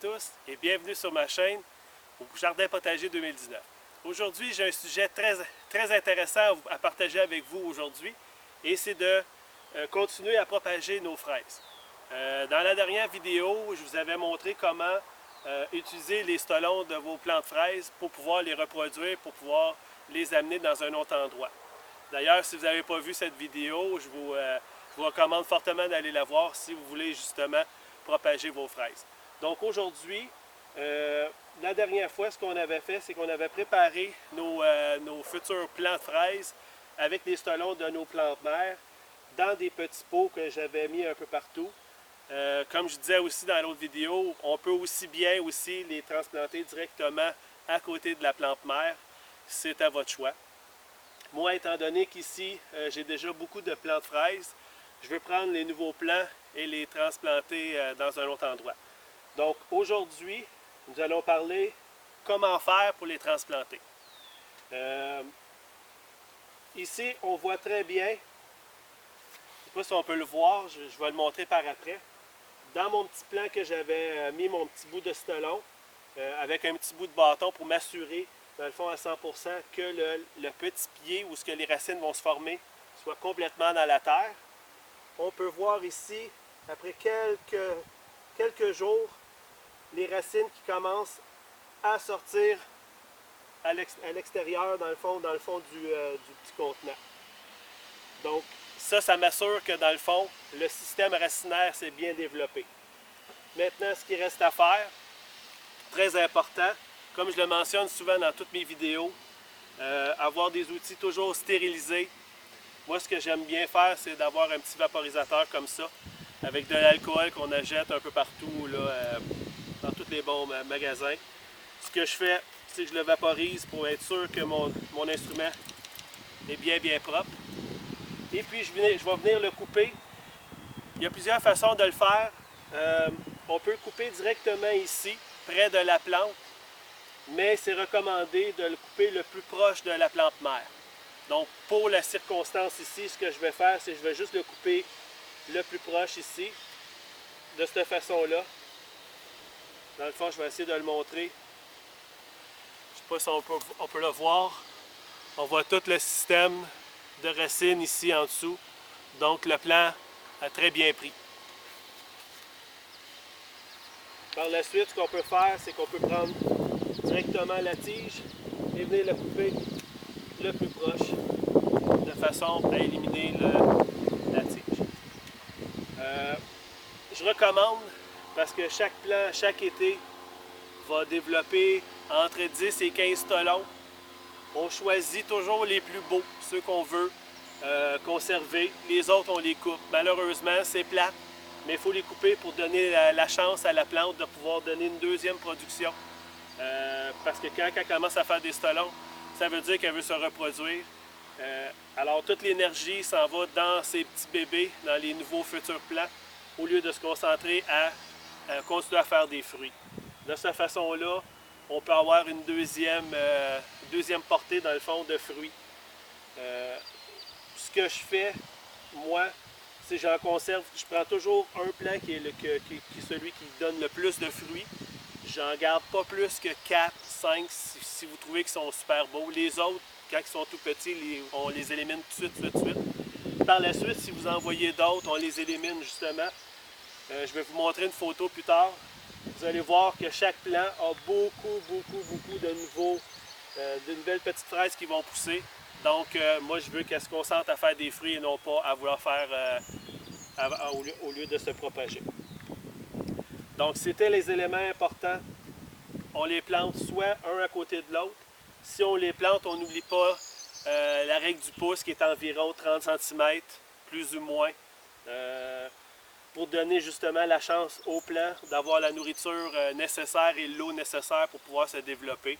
tous et bienvenue sur ma chaîne au Jardin Potager 2019. Aujourd'hui, j'ai un sujet très intéressant à partager avec vous aujourd'hui et c'est de continuer à propager nos fraises. Dans la dernière vidéo, je vous avais montré comment utiliser les stolons de vos plants de fraises pour pouvoir les reproduire, pour pouvoir les amener dans un autre endroit. D'ailleurs, si vous n'avez pas vu cette vidéo, je vous recommande fortement d'aller la voir si vous voulez justement propager vos fraises. Donc aujourd'hui, la dernière fois, ce qu'on avait fait, c'est qu'on avait préparé nos futurs plants de fraises avec les stolons de nos plantes mères dans des petits pots que j'avais mis un peu partout. Comme je disais aussi dans l'autre vidéo, on peut aussi bien les transplanter directement à côté de la plante mère. C'est à votre choix. Moi, étant donné qu'ici, j'ai déjà beaucoup de plants de fraises, je veux prendre les nouveaux plants et les transplanter dans un autre endroit. Donc aujourd'hui, nous allons parler comment faire pour les transplanter. Ici, on voit très bien, je ne sais pas si on peut le voir, je vais le montrer par après. Dans mon petit plan que j'avais mis mon petit bout de stolon avec un petit bout de bâton pour m'assurer, dans le fond, à 100% que le petit pied où ce que les racines vont se former soit complètement dans la terre. On peut voir ici, après quelques jours, les racines qui commencent à sortir à l'extérieur, dans le fond du petit contenant. Donc, ça m'assure que dans le fond, le système racinaire s'est bien développé. Maintenant, ce qui reste à faire, très important, comme je le mentionne souvent dans toutes mes vidéos, avoir des outils toujours stérilisés. Moi, ce que j'aime bien faire, c'est d'avoir un petit vaporisateur comme ça, avec de l'alcool qu'on achète un peu partout, là, dans tous les bons magasins. Ce que je fais, c'est que je le vaporise pour être sûr que mon instrument est bien propre. Et puis, je vais venir le couper. Il y a plusieurs façons de le faire. On peut couper directement ici, près de la plante, mais c'est recommandé de le couper le plus proche de la plante mère. Donc, pour la circonstance ici, ce que je vais faire, c'est que je vais juste le couper le plus proche ici, de cette façon-là. Dans le fond, je vais essayer de le montrer. Je ne sais pas si on peut le voir. On voit tout le système de racines ici en dessous. Donc, le plan a très bien pris. Par la suite, ce qu'on peut faire, c'est qu'on peut prendre directement la tige et venir la couper le plus proche, de façon à éliminer la tige. Je recommande, parce que chaque plant, chaque été, va développer entre 10 et 15 stolons. On choisit toujours les plus beaux, ceux qu'on veut conserver. Les autres, on les coupe. Malheureusement, c'est plate, mais il faut les couper pour donner la chance à la plante de pouvoir donner une deuxième production. Parce que quand elle commence à faire des stolons, ça veut dire qu'elle veut se reproduire. Alors toute l'énergie s'en va dans ces petits bébés, dans les nouveaux futurs plants, au lieu de se concentrer à continuer à faire des fruits. De cette façon-là, on peut avoir une deuxième portée, dans le fond, de fruits. Ce que je fais, moi, c'est que j'en conserve, je prends toujours un plant qui est celui qui donne le plus de fruits. J'en garde pas plus que 4, 5 si vous trouvez qu'ils sont super beaux. Les autres, quand ils sont tout petits, on les élimine tout de suite. Par la suite, si vous en voyez d'autres, on les élimine justement. Je vais vous montrer une photo plus tard. Vous allez voir que chaque plant a beaucoup de nouvelles petites fraises qui vont pousser. Donc, moi, je veux qu'elles se concentrent à faire des fruits et non pas à vouloir faire au lieu de se propager. Donc, c'était les éléments importants. On les plante soit un à côté de l'autre. Si on les plante, on n'oublie pas la règle du pouce qui est environ 30 cm, plus ou moins, pour donner justement la chance aux plants d'avoir la nourriture nécessaire et l'eau nécessaire pour pouvoir se développer.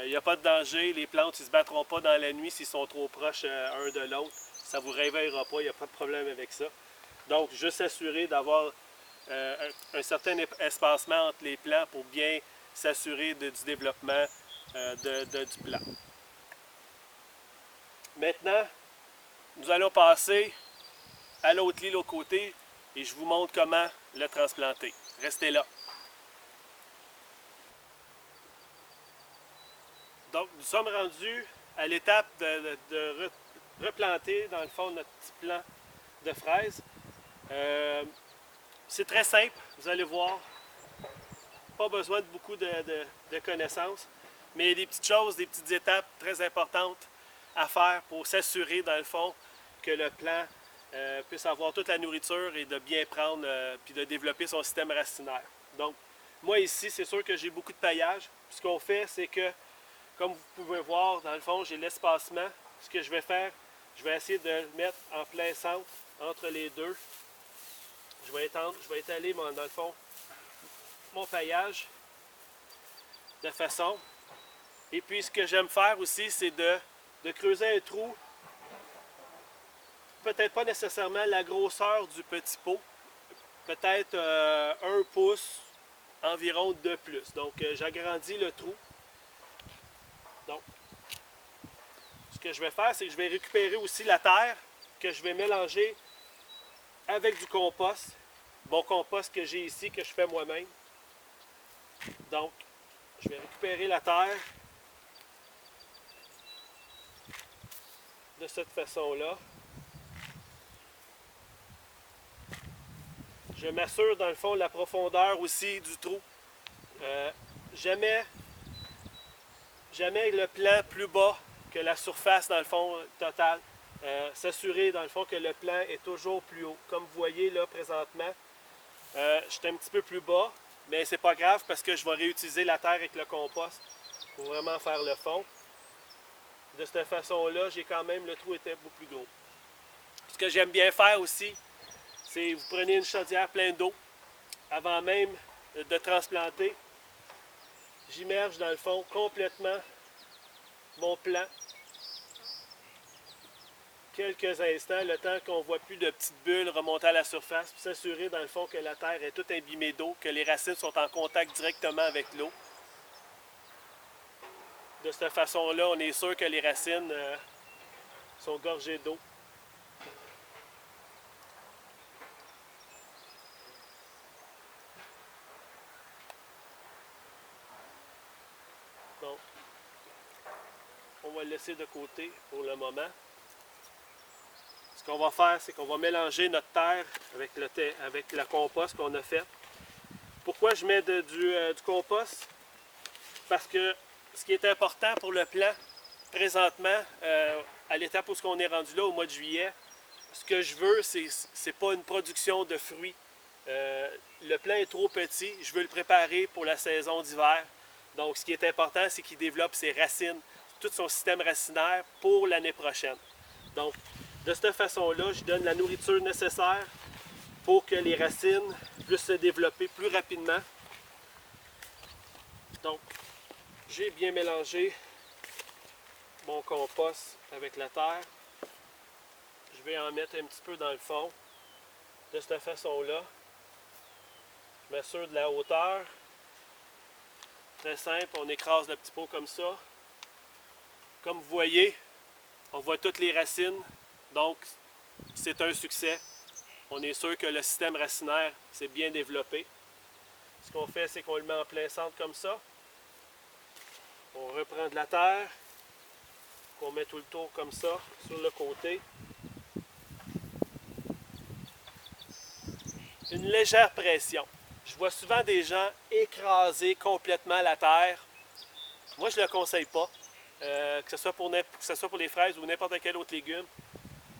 Il n'y a pas de danger, les plantes ne se battront pas dans la nuit s'ils sont trop proches un de l'autre. Ça ne vous réveillera pas, il n'y a pas de problème avec ça. Donc, juste s'assurer d'avoir un certain espacement entre les plants pour bien s'assurer du développement du plant. Maintenant, nous allons passer à l'autre lit, l'autre côté, et je vous montre comment le transplanter. Restez là. Donc, nous sommes rendus à l'étape de replanter, dans le fond, notre petit plant de fraises. C'est très simple, vous allez voir. Pas besoin de beaucoup de connaissances, mais il y a des petites choses, des petites étapes très importantes à faire pour s'assurer, dans le fond, que le plant puisse avoir toute la nourriture et de bien prendre puis de développer son système racinaire. Donc, moi ici, c'est sûr que j'ai beaucoup de paillage. Ce qu'on fait, c'est que, comme vous pouvez voir, dans le fond, j'ai l'espacement. Ce que je vais faire, je vais essayer de le mettre en plein centre entre les deux. Je vais étaler, dans le fond, mon paillage de façon. Et puis, ce que j'aime faire aussi, c'est de creuser un trou. Peut-être pas nécessairement la grosseur du petit pot. Peut-être 1 pouce environ de plus. Donc, j'agrandis le trou. Donc, ce que je vais faire, c'est que je vais récupérer aussi la terre que je vais mélanger avec du compost. Bon compost que j'ai ici, que je fais moi-même. Donc, je vais récupérer la terre de cette façon-là. Je m'assure, dans le fond, la profondeur aussi du trou. Jamais le plan plus bas que la surface, dans le fond, totale. S'assurer, dans le fond, que le plan est toujours plus haut. Comme vous voyez, là, présentement, je suis un petit peu plus bas, mais c'est pas grave parce que je vais réutiliser la terre avec le compost pour vraiment faire le fond. De cette façon-là, j'ai quand même, le trou était beaucoup plus gros. Ce que j'aime bien faire aussi, c'est vous prenez une chaudière pleine d'eau avant même de transplanter. J'immerge dans le fond complètement mon plant. Quelques instants, le temps qu'on ne voit plus de petites bulles remonter à la surface, puis s'assurer dans le fond que la terre est toute imbibée d'eau, que les racines sont en contact directement avec l'eau. De cette façon-là, on est sûr que les racines sont gorgées d'eau. Donc, on va le laisser de côté pour le moment. Ce qu'on va faire, c'est qu'on va mélanger notre terre avec le compost qu'on a fait. Pourquoi je mets du compost? Parce que ce qui est important pour le plant, présentement, à l'étape où on est rendu là, au mois de juillet, ce que je veux, c'est pas une production de fruits. Le plant est trop petit, je veux le préparer pour la saison d'hiver. Donc, ce qui est important, c'est qu'il développe ses racines, tout son système racinaire pour l'année prochaine. Donc, de cette façon-là, je donne la nourriture nécessaire pour que les racines puissent se développer plus rapidement. Donc, j'ai bien mélangé mon compost avec la terre. Je vais en mettre un petit peu dans le fond. De cette façon-là, je m'assure de la hauteur. Très simple, on écrase le petit pot comme ça. Comme vous voyez, on voit toutes les racines. Donc, c'est un succès. On est sûr que le système racinaire s'est bien développé. Ce qu'on fait, c'est qu'on le met en plein centre comme ça. On reprend de la terre, qu'on met tout le tour comme ça, sur le côté. Une légère pression. Je vois souvent des gens écraser complètement la terre. Moi, je ne le conseille pas, que ce soit pour les fraises ou n'importe quel autre légume.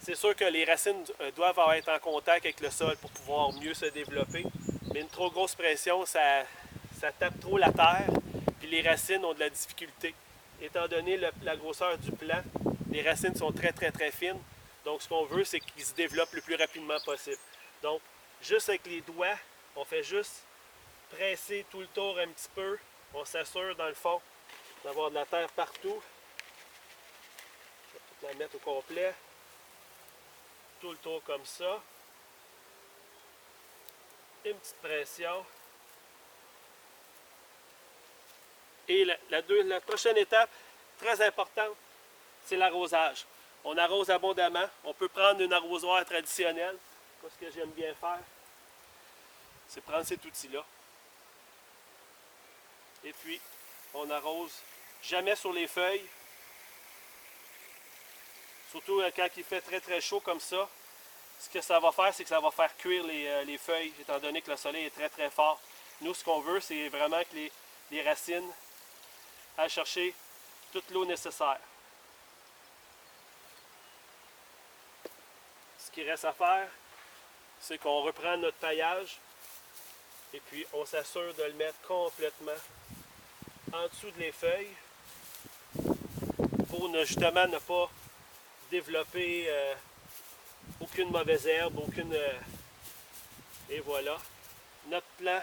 C'est sûr que les racines doivent être en contact avec le sol pour pouvoir mieux se développer. Mais une trop grosse pression, ça tape trop la terre, puis les racines ont de la difficulté. Étant donné la grosseur du plant, les racines sont très très très fines. Donc ce qu'on veut, c'est qu'ils se développent le plus rapidement possible. Donc, juste avec les doigts, on fait juste presser tout le tour un petit peu. On s'assure dans le fond d'avoir de la terre partout. Je vais tout la mettre au complet. Tout le tour comme ça. Une petite pression. Et la prochaine étape, très importante, c'est l'arrosage. On arrose abondamment. On peut prendre une arrosoir traditionnelle. Moi, ce que j'aime bien faire, c'est prendre cet outil-là. Et puis, on arrose jamais sur les feuilles. Surtout quand il fait très très chaud comme ça. Ce que ça va faire, c'est que ça va faire cuire les feuilles, étant donné que le soleil est très très fort. Nous, ce qu'on veut, c'est vraiment que les racines aillent chercher toute l'eau nécessaire. Ce qu'il reste à faire, c'est qu'on reprend notre paillage et puis on s'assure de le mettre complètement en dessous de les feuilles pour justement ne pas développer aucune mauvaise herbe, aucune... et voilà, notre plant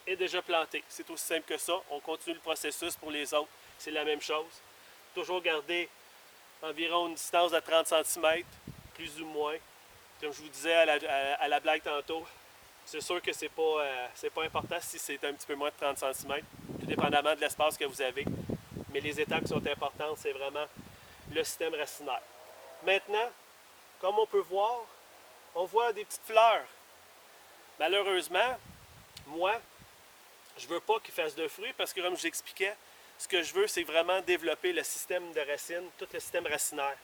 est déjà planté. C'est aussi simple que ça. On continue le processus pour les autres. C'est la même chose. Toujours garder environ une distance de 30 cm, plus ou moins. Comme je vous disais à la blague tantôt, c'est sûr que c'est pas important si c'est un petit peu moins de 30 cm, tout dépendamment de l'espace que vous avez. Mais les étapes qui sont importantes, c'est vraiment le système racinaire. Maintenant, comme on peut voir, on voit des petites fleurs. Malheureusement, moi, je ne veux pas qu'il fasse de fruits parce que, comme je vous expliquais, ce que je veux, c'est vraiment développer le système de racines, tout le système racinaire.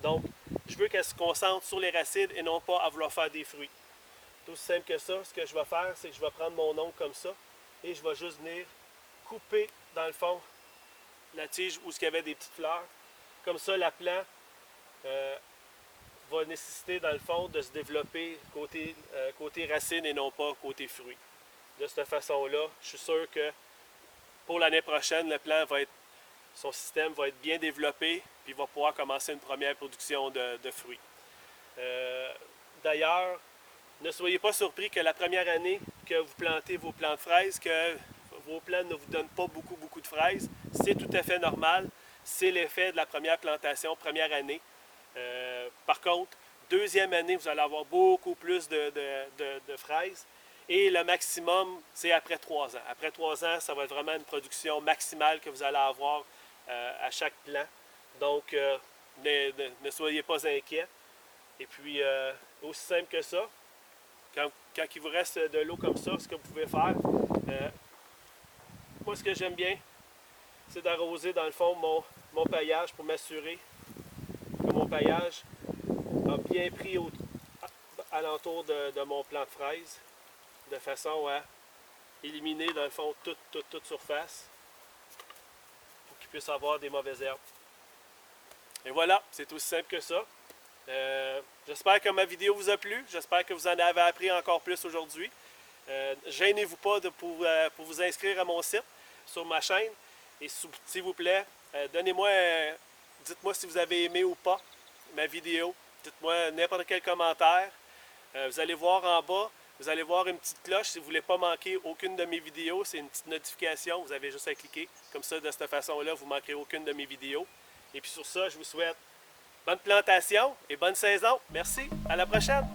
Donc, je veux qu'elle se concentre sur les racines et non pas à vouloir faire des fruits. C'est aussi simple que ça. Ce que je vais faire, c'est que je vais prendre mon ongle comme ça et je vais juste venir couper, dans le fond, la tige où il y avait des petites fleurs. Comme ça, la plante va nécessiter, dans le fond, de se développer côté racines et non pas côté fruits. De cette façon-là, je suis sûr que pour l'année prochaine, le plant va être, son système va être bien développé puis il va pouvoir commencer une première production de fruits. D'ailleurs, ne soyez pas surpris que la première année que vous plantez vos plants de fraises, que vos plants ne vous donnent pas beaucoup de fraises. C'est tout à fait normal. C'est l'effet de la première plantation, première année. Par contre, deuxième année, vous allez avoir beaucoup plus de fraises. Et le maximum, c'est après 3 ans. Après 3 ans, ça va être vraiment une production maximale que vous allez avoir à chaque plant. Donc, ne soyez pas inquiets. Et puis, aussi simple que ça, quand il vous reste de l'eau comme ça, ce que vous pouvez faire, moi, ce que j'aime bien, c'est d'arroser, dans le fond, mon paillage pour m'assurer que mon paillage a bien pris alentour de mon plant de fraises, de façon à éliminer, dans le fond, toute surface pour qu'il puisse avoir des mauvaises herbes. Et voilà, c'est aussi simple que ça. J'espère que ma vidéo vous a plu. J'espère que vous en avez appris encore plus aujourd'hui. Gênez-vous pas pour vous inscrire à mon site, sur ma chaîne. Et s'il vous plaît, dites-moi si vous avez aimé ou pas ma vidéo. Dites-moi n'importe quel commentaire. Vous allez voir en bas, vous allez voir une petite cloche. Si vous ne voulez pas manquer aucune de mes vidéos, c'est une petite notification. Vous avez juste à cliquer. Comme ça, de cette façon-là, vous ne manquerez aucune de mes vidéos. Et puis sur ça, je vous souhaite bonne plantation et bonne saison. Merci. À la prochaine.